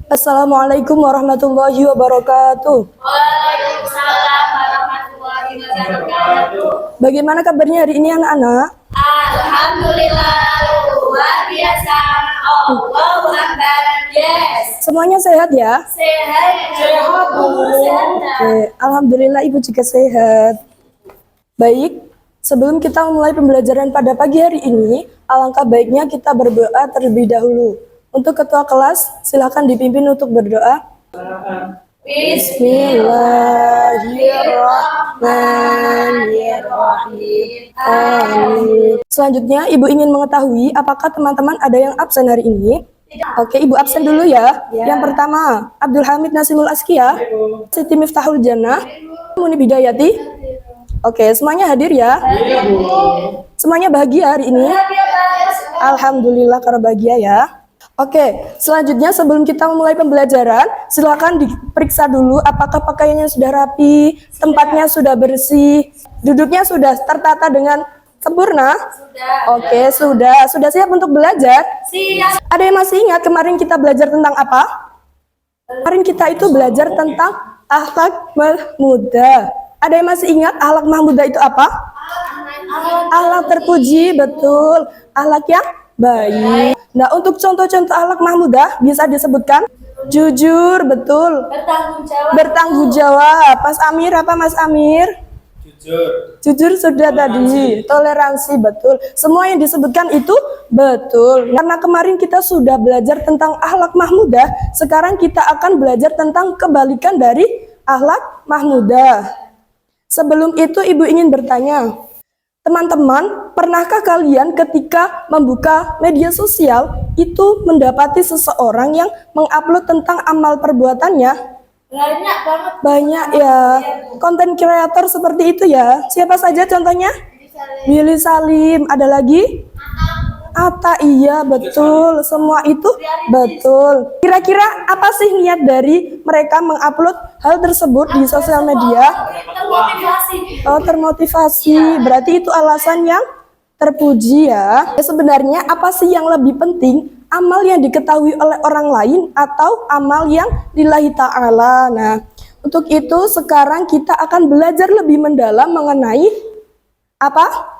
Assalamualaikum warahmatullahi wabarakatuh. Waalaikumsalam warahmatullahi wabarakatuh. Bagaimana kabarnya hari ini anak-anak? Alhamdulillah, luar biasa. Allahu Akbar. Yes. Semuanya sehat ya? Sehat. Sehat, Bu. Sehat. Oke, alhamdulillah Ibu juga sehat. Baik, sebelum kita memulai pembelajaran pada pagi hari ini, alangkah baiknya kita berdoa terlebih dahulu. Untuk ketua kelas, silakan dipimpin untuk berdoa. Bismillahirrahmanirrahim. Amin. Selanjutnya, Ibu ingin mengetahui apakah teman-teman ada yang absen hari ini? Oke, Ibu absen dulu ya. Yang pertama, Abdul Hamid Nasimul Askia, Siti Miftahul Jannah, Muni Bidayati. Oke, semuanya hadir ya. Semuanya bahagia hari ini. Alhamdulillah karena bahagia ya. Oke, selanjutnya sebelum kita memulai pembelajaran, silakan diperiksa dulu apakah pakaiannya sudah rapi, tempatnya sudah bersih, duduknya sudah tertata dengan sempurna. Oke, sudah siap untuk belajar? Siap. Ada yang masih ingat kemarin kita belajar tentang apa? Kemarin kita itu belajar tentang akhlak mahmudah. Ada yang masih ingat akhlak mahmudah itu apa? Akhlak terpuji, betul. Akhlak yang baik. Nah, untuk contoh-contoh akhlak mahmudah bisa disebutkan jujur, betul. Bertanggung jawab. Bertanggung jawab. Mas Amir apa Mas Amir? Jujur sudah tadi. Toleransi, betul. Semua yang disebutkan itu betul. Karena kemarin kita sudah belajar tentang akhlak mahmudah, sekarang kita akan belajar tentang kebalikan dari akhlak mahmudah. Sebelum itu Ibu ingin bertanya, teman-teman, pernahkah kalian ketika membuka media sosial itu mendapati seseorang yang mengupload tentang amal perbuatannya? Banyak banget. Banyak ya, konten kreator seperti itu ya. Siapa saja contohnya? Billy Salim, ada lagi? Atta, iya betul, semua itu betul. Kira-kira apa sih niat dari mereka mengupload hal tersebut di sosial media? Termotivasi. Oh, termotivasi, berarti itu alasan yang terpuji ya. Sebenarnya apa sih yang lebih penting? Amal yang diketahui oleh orang lain atau amal yang lillahi ta'ala? Nah, untuk itu sekarang kita akan belajar lebih mendalam mengenai apa?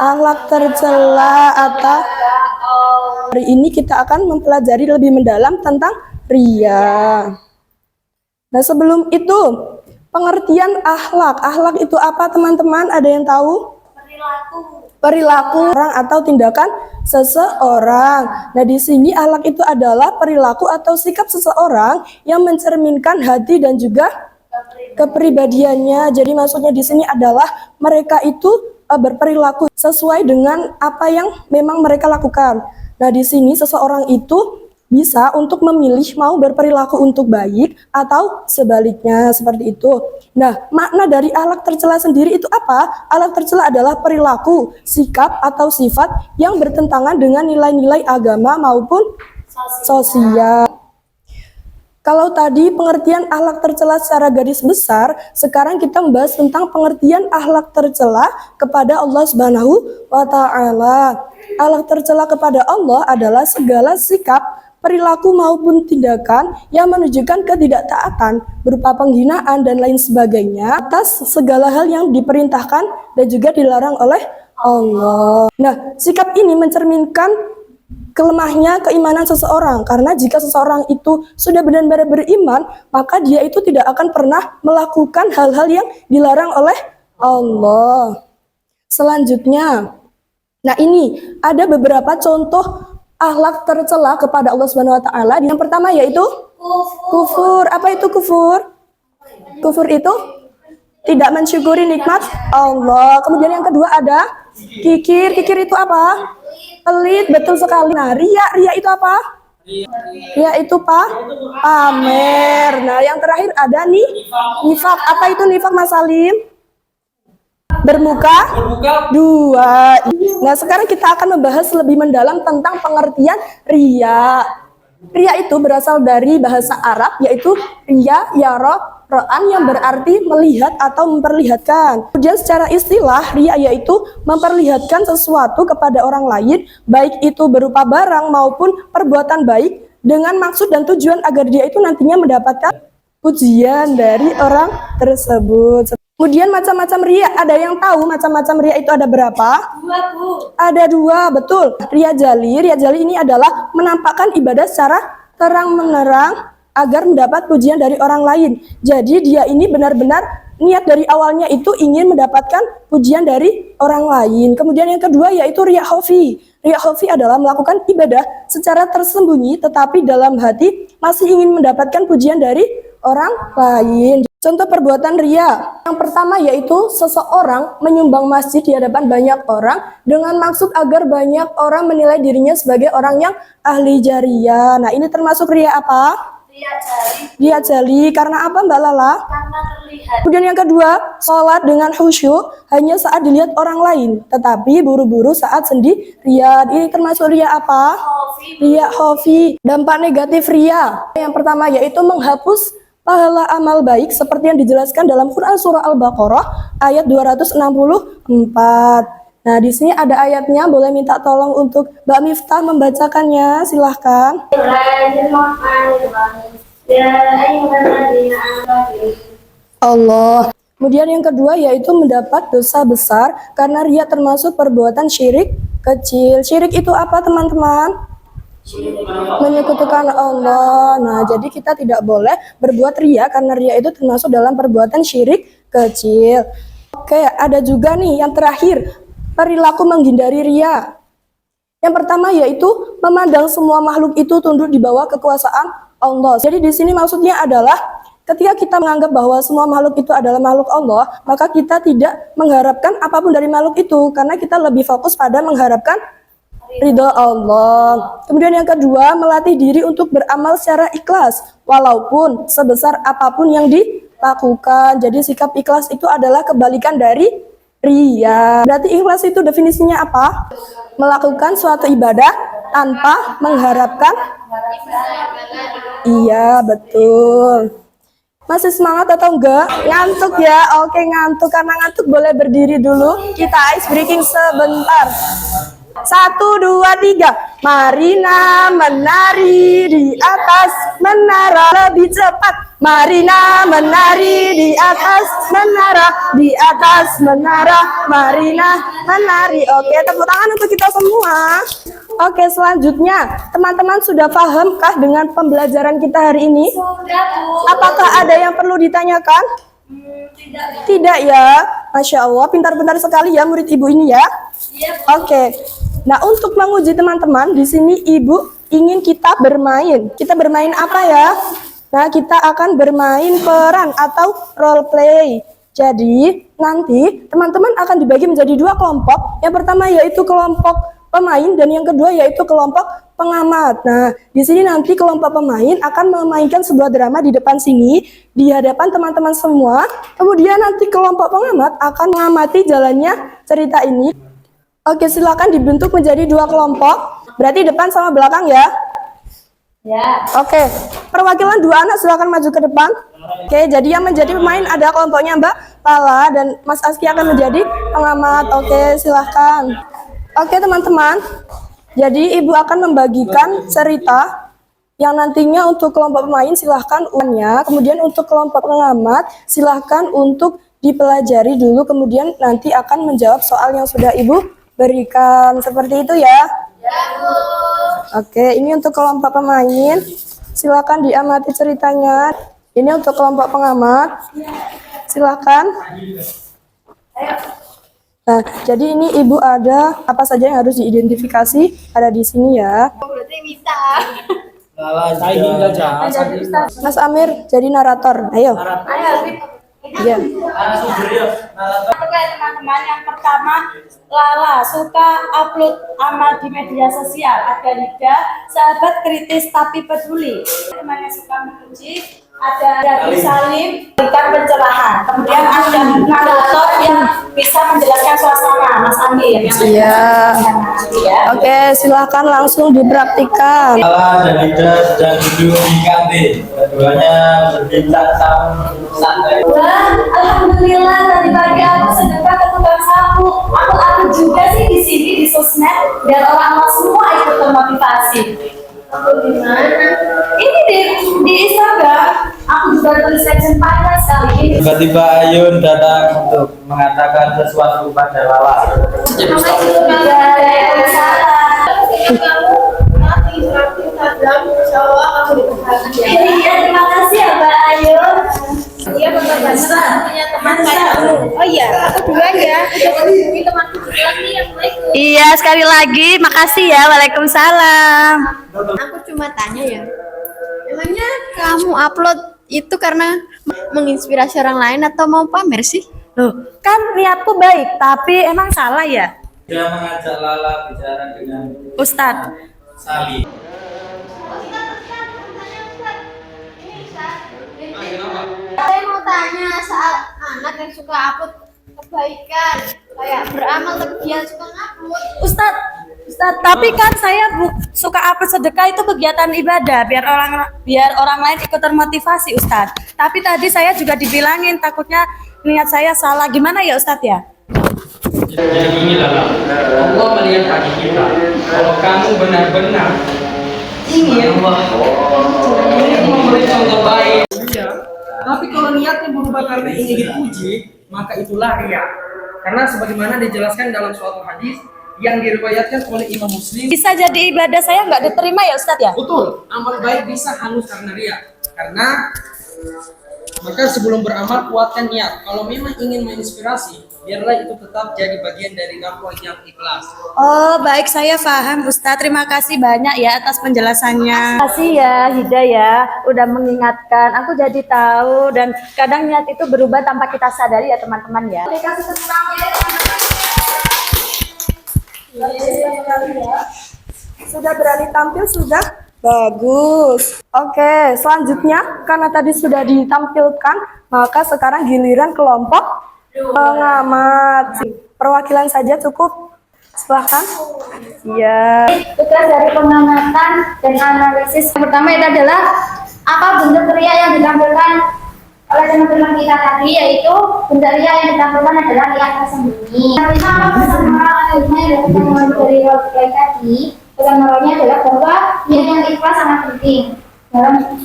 Akhlak tercela atau hari ini kita akan mempelajari lebih mendalam tentang ria. Nah, sebelum itu pengertian akhlak. Akhlak itu apa teman-teman? Ada yang tahu? Perilaku orang atau tindakan seseorang. Nah, di sini akhlak itu adalah perilaku atau sikap seseorang yang mencerminkan hati dan juga kepribadiannya. Jadi maksudnya di sini adalah mereka itu berperilaku sesuai dengan apa yang memang mereka lakukan. Nah, di sini seseorang itu bisa untuk memilih mau berperilaku untuk baik atau sebaliknya seperti itu. Nah, makna dari akhlak tercela sendiri itu apa? Akhlak tercela adalah perilaku, sikap atau sifat yang bertentangan dengan nilai-nilai agama maupun sosial. Kalau tadi pengertian akhlak tercela secara garis besar, sekarang kita membahas tentang pengertian akhlak tercela kepada Allah Subhanahu wa Ta'ala. Akhlak tercela kepada Allah adalah segala sikap, perilaku maupun tindakan yang menunjukkan ketidaktaatan berupa penghinaan dan lain sebagainya atas segala hal yang diperintahkan dan juga dilarang oleh Allah. Nah, sikap ini mencerminkan kelemahnya keimanan seseorang, karena jika seseorang itu sudah benar-benar beriman, maka dia itu tidak akan pernah melakukan hal-hal yang dilarang oleh Allah. Selanjutnya, nah ini ada beberapa contoh akhlak tercela kepada Allah Subhanahu wa Ta'ala. Yang pertama yaitu kufur. Apa itu kufur? Kufur itu tidak mensyukuri nikmat Allah. Kemudian yang kedua ada kikir. Kikir itu apa? Pelit, betul sekali. Nah, ria itu apa? Ria itu pamer. Nah, yang terakhir ada nih nifak. Apa itu nifak, Mas Salim? Bermuka dua. Nah, sekarang kita akan membahas lebih mendalam tentang pengertian ria. Ria itu berasal dari bahasa Arab, yaitu ria, ro'an yang berarti melihat atau memperlihatkan. Kemudian secara istilah, ria yaitu memperlihatkan sesuatu kepada orang lain, baik itu berupa barang maupun perbuatan baik dengan maksud dan tujuan agar dia itu nantinya mendapatkan pujian dari orang tersebut. Kemudian macam-macam riya, ada yang tahu macam-macam riya itu ada berapa? 2, Bu. Ada 2, betul. Riya jali ini adalah menampakkan ibadah secara terang-menerang agar mendapat pujian dari orang lain. Jadi dia ini benar-benar niat dari awalnya itu ingin mendapatkan pujian dari orang lain. Kemudian yang kedua yaitu riya khafi. Riya khafi adalah melakukan ibadah secara tersembunyi tetapi dalam hati masih ingin mendapatkan pujian dari orang lain. Contoh perbuatan riya. Yang pertama yaitu seseorang menyumbang masjid di hadapan banyak orang dengan maksud agar banyak orang menilai dirinya sebagai orang yang ahli jariah. Nah, ini termasuk riya apa? Riya jali. Riya jali. Karena apa, Mbak Lala? Karena terlihat. Kemudian yang kedua, sholat dengan khusyuk hanya saat dilihat orang lain, tetapi buru-buru saat sendirian. Ini termasuk riya apa? Khafi. Riya khafi. Dampak negatif riya. Yang pertama yaitu menghapus pahala amal baik seperti yang dijelaskan dalam Quran surah Al-Baqarah ayat 264. Nah, di sini ada ayatnya, boleh minta tolong untuk Mbak Miftah membacakannya, silahkan. Allah. Kemudian yang kedua yaitu mendapat dosa besar karena riya termasuk perbuatan syirik kecil. Syirik itu apa, teman-teman? Menyekutukan Allah. Nah, jadi kita tidak boleh berbuat riya karena riya itu termasuk dalam perbuatan syirik kecil. Oke, ada juga nih yang terakhir, perilaku menghindari riya. Yang pertama yaitu memandang semua makhluk itu tunduk di bawah kekuasaan Allah. Jadi di sini maksudnya adalah ketika kita menganggap bahwa semua makhluk itu adalah makhluk Allah, maka kita tidak mengharapkan apapun dari makhluk itu karena kita lebih fokus pada mengharapkan ridho Allah. Kemudian yang kedua, melatih diri untuk beramal secara ikhlas walaupun sebesar apapun yang dilakukan. Jadi sikap ikhlas itu adalah kebalikan dari riya. Berarti ikhlas itu definisinya apa? Melakukan suatu ibadah tanpa mengharapkan. Iya, betul. Masih semangat atau enggak? Ngantuk ya? Oke, ngantuk. Karena ngantuk boleh berdiri dulu. Kita ice breaking sebentar. 1, 2, 3. Marina menari di atas menara, lebih cepat. Marina menari di atas menara, di atas menara. Marina menari. Oke, tepuk tangan untuk kita semua. Oke, selanjutnya teman-teman sudah pahamkah dengan pembelajaran kita hari ini? Sudah, Bu. Apakah ada yang perlu ditanyakan? Tidak. Tidak ya. Masya Allah, pintar-pintar sekali ya murid ibu ini ya. Iya, Bu. Oke. Nah, untuk menguji teman-teman, di sini ibu ingin kita bermain. Kita bermain apa ya? Nah, kita akan bermain peran atau role play. Jadi, nanti teman-teman akan dibagi menjadi 2 kelompok. Yang pertama yaitu kelompok pemain dan yang kedua yaitu kelompok pengamat. Nah, di sini nanti kelompok pemain akan memainkan sebuah drama di depan sini, di hadapan teman-teman semua. Kemudian nanti kelompok pengamat akan mengamati jalannya cerita ini. Oke, silakan dibentuk menjadi 2 kelompok. Berarti depan sama belakang ya. Ya. Oke, perwakilan 2 anak silakan maju ke depan. Oke, jadi yang menjadi pemain ada kelompoknya Mbak Lala dan Mas Aski akan menjadi pengamat. Oke, silahkan. Oke teman-teman, jadi ibu akan membagikan cerita yang nantinya untuk kelompok pemain silahkan uangnya, kemudian untuk kelompok pengamat silahkan untuk dipelajari dulu, kemudian nanti akan menjawab soal yang sudah ibu berikan. Seperti itu ya. Ya, Bu. Oke, ini untuk kelompok pemain, silakan diamati ceritanya. Ini untuk kelompok pengamat, silakan. Nah, jadi ini ibu ada apa saja yang harus diidentifikasi ada di sini ya. Berarti bisa. Mas Amir jadi narator. Ayo. Ayo, Iya. Oke teman-teman, yang pertama Lala suka upload amal di media sosial. Ada Lida, sahabat kritis tapi peduli. Teman yang suka memuji. Ada Dabi Salim, berikan pencerahan. Kemudian ada narator yang bisa menjelaskan suasana, Mas Amir. Iya. Ya. Oke, silakan langsung dipraktikkan. Lala dan Ida sedang duduk di kantin. Keduanya berbincang santai. Dan alhamdulillah tadi pagi aku sedekah ke tukang sapu. Aku juga sih di sini di sosmed dan orang semua ikut termotivasi. Di mana? Ini di Instagram. Aku juga tulis section panjang sekali ini. Tiba-tiba Ayun datang untuk mengatakan sesuatu pada Lala. Iya, terima kasih ya Mbak Ayu. Iya, Bapak Basra punya teman kayak oh iya, aku duluan ya. Temanku duluan nih, Assalamualaikum. Iya, sekali lagi makasih ya. Waalaikumsalam. Aku cuma tanya ya, emangnya kamu upload itu karena menginspirasi orang lain atau mau pamer sih? Loh, kan niatku baik, tapi emang salah ya, Dia mengajak Lala bicara dengan Ustadz? Sali. Saya mau tanya soal anak yang suka upload kebaikan, kayak beramal tapi dia suka ngupload. Ustadz, tapi kan saya suka upload sedekah itu kegiatan ibadah biar orang lain ikut termotivasi Ustadz. Tapi tadi saya juga dibilangin takutnya niat saya salah. Gimana ya Ustadz ya? Jadi gini Lala, Allah melihat hati kita. Kalau kamu benar-benar ingin memberi contoh baik, Iya. Tapi kalau niatnya berubah karena ingin dipuji, maka itulah riya. Karena sebagaimana dijelaskan dalam suatu hadis yang diriwayatkan oleh Imam Muslim, Bisa jadi ibadah saya nggak diterima ya Ustadz ya? betul, amal baik bisa hangus karena riya. Karena maka sebelum beramal kuatkan niat. Kalau memang ingin menginspirasi, biarlah itu tetap jadi bagian dari dakwah yang ikhlas. Oh baik, saya paham Ustadz. Terima kasih banyak ya atas penjelasannya. Terima kasih ya Hidayah udah mengingatkan. Aku jadi tahu dan kadang niat itu berubah tanpa kita sadari ya teman-teman ya. Kasih tepuk tangan ya, teman-teman. Sudah berani tampil, sudah? Bagus. Oke, selanjutnya karena tadi sudah ditampilkan, maka sekarang giliran kelompok pengamat. Perwakilan saja cukup. Silahkan. Iya. Tugas dari pengamatan dan analisis yang pertama itu adalah apa bentuk ria yang ditampilkan oleh teman-teman kita tadi, yaitu bentuk ria yang ditampilkan adalah ria tersembunyi. Yang kelima, apa pertama analisisnya adalah pertemuan dari role play tadi. Pertamanya adalah bahwa niat yang ikhlas sangat penting dalam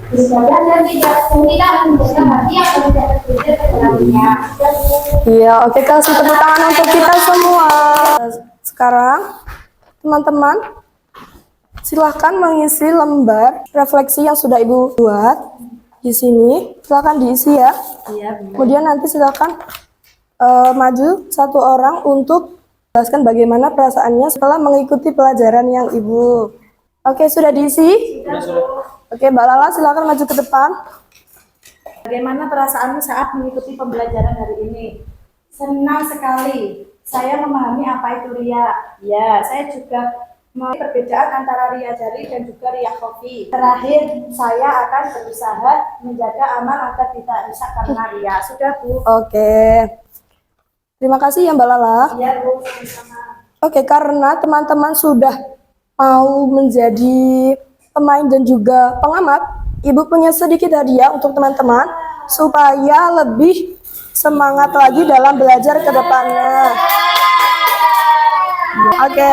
beribadah dan tidak kita menjaga hati yang tidak tertutup ke dalamnya. Iya, oke, kasih tepuk tangan untuk kita semua. Sekarang, teman-teman, silahkan mengisi lembar refleksi yang sudah Ibu buat di sini. Silahkan diisi ya. Kemudian nanti silahkan maju satu orang untuk jelaskan bagaimana perasaannya setelah mengikuti pelajaran yang Ibu. Oke, sudah diisi? Oke, Mbak Lala silakan maju ke depan. Bagaimana perasaanmu saat mengikuti pembelajaran hari ini? Senang sekali. Saya memahami apa itu ria. Ya, saya juga memahami perbedaan antara ria jari dan juga ria kopi. Terakhir, saya akan berusaha menjaga amal agar tidak rusak karena ria. Sudah, Bu? Oke. Terima kasih ya Mbak Lala. Iya, Bu. Sama-sama. Oke, karena teman-teman sudah mau menjadi pemain dan juga pengamat, Ibu punya sedikit hadiah untuk teman-teman supaya lebih semangat lagi dalam belajar ke depannya. Oke.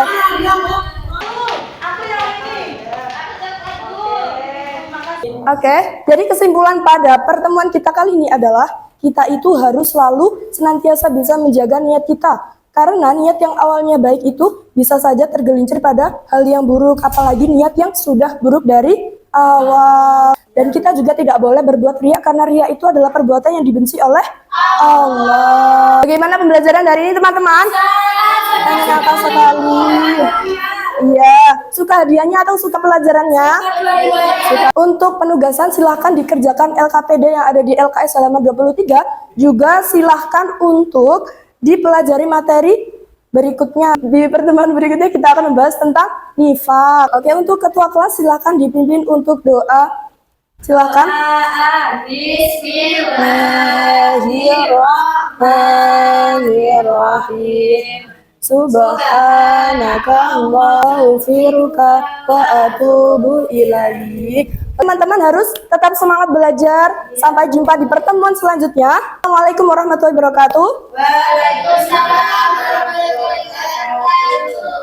Oke, jadi kesimpulan pada pertemuan kita kali ini adalah kita itu harus selalu senantiasa bisa menjaga niat kita. Karena niat yang awalnya baik itu bisa saja tergelincir pada hal yang buruk, apalagi niat yang sudah buruk dari awal. Dan kita juga tidak boleh berbuat riya karena riya itu adalah perbuatan yang dibenci oleh Allah. Bagaimana pembelajaran hari ini teman-teman? Menyenangkan sekali. Iya, suka hadiahnya atau suka pelajarannya? Suka. Untuk penugasan silahkan dikerjakan LKPD yang ada di LKS halaman 23. Juga silahkan untuk dipelajari materi berikutnya. Di pertemuan berikutnya kita akan membahas tentang nifak. Oke, untuk ketua kelas silahkan dipimpin untuk doa. Silakan. Bismillahirrahmanirrahim. Subhanaka Allahumma wa atubu ilaik. Teman-teman harus tetap semangat belajar. Sampai jumpa di pertemuan selanjutnya. Assalamualaikum warahmatullahi wabarakatuh. Waalaikumsalam warahmatullahi wabarakatuh.